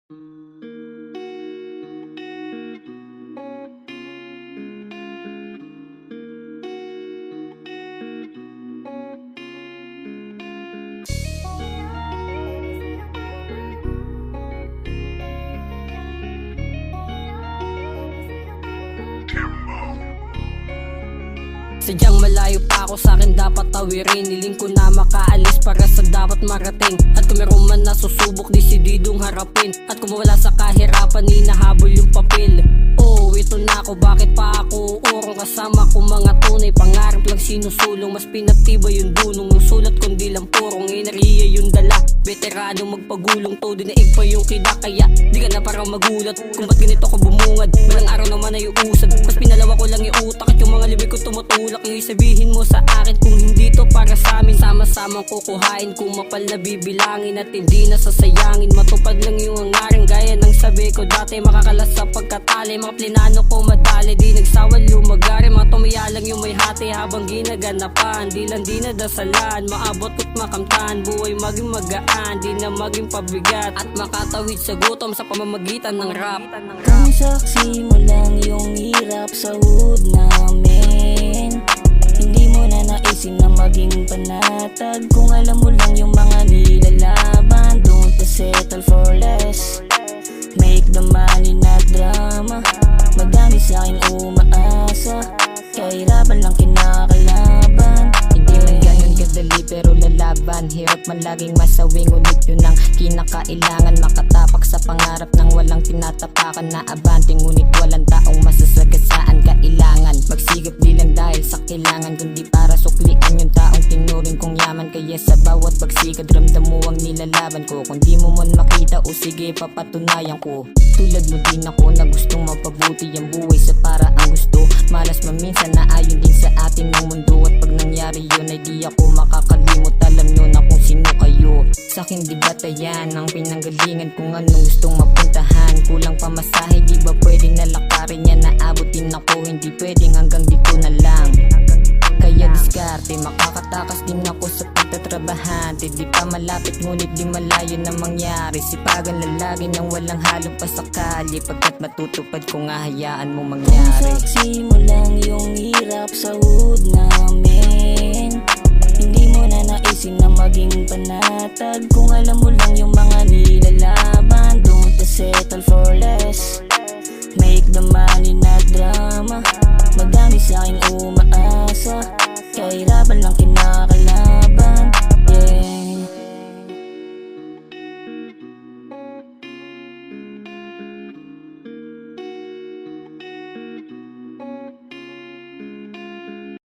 Sadyang malayo pa ako, sa'kin dapat tawirin. Niling ko na makaalis para sa dapat marating. At kung meron man nasusubok, desididong harapin. At kung mawala sa kahirapan, hinahabol yung papel. Oh, ito na ako, bakit pa ako urong? Kasama ko mga tunay, pangarap lang sinusulong. Mas pinagtibay yung dunong ng sulat, kundi lang purong enerhiya yung dala. Veterano magpagulong, todo naig pa yung kida. Kaya di ka na parang magulat kung ba't ganito ko bumungad. Balang araw naman ay uusad, mas pinalawa ko lang yung utak. At yung mga libig ko tumutulak, yung sabihin mo sa akin kung hindi to para sa amin. Sama-samang kukuhain, kung mapal na bibilangin. At hindi na sasayangin, matupad lang yung hangarin. Gaya ng sabi ko dati, makakalas sa pagkatali. Mga plinano ko madali, di nagsawan lumagari. Mga tumiya lang yung may hati habang ginaganapan. Di lang di nadasalan, maabot ko't makamtan. Buhay maging magaan, di na maging pabigat. At makatawid sa gutom sa pamamagitan ng rap. Kung saksi mo lang yung hirap sa hood namin, hindi mo na naisin na maging panatag. Kung alam mo lang yung mga nilalaban, don't settle for less. Make the money not drama. Madami sa'king umaasa, kahirapan lang kinakalaban. Hindi man ganun kadali pero lalaban. Hirap man laging masawing, ngunit yun ang kinakailangan. Makatapak sa pangarap nang walang tinatapakan na abante. Ngunit walang taong masasagasaan kailangan. Magsigap di lang dahil sa kailangan, kundi para suklian yung taong tinuring kong yaman. Kaya sa bawat pagsikad ramdam mo ang nilalaban ko. Kung di mo man makita o sige papatunayan ko. Tulad mo din ako na gustong mapabuti ang buhay sa paraang gusto. Malas maminsan na ayon din sa atin ng mundo. At pag nangyari yun ay di ako makakalimot. Alam nyo na kung sino kayo. Sa'kin di batayan ang pinanggalingan kung anong gustong mapuntahan. Kulang pamasahe, di ba pwedeng nalakarin yan? Naabutin ako, hindi pwedeng hanggang dito na lang. Kaya diskarte, makakatakas din ako sa pagtatrabahan. Di pa malapit ngunit di malayo na mangyari. Sipagan lalagi nang walang halong pasakali. Pagkat matutupad ko nga hayaan mo Kung mangyari. saksi mo lang yung hirap sa hood namin, hindi mo na naisin na maging panatag. Kung alam mo lang yung mga nilalaban,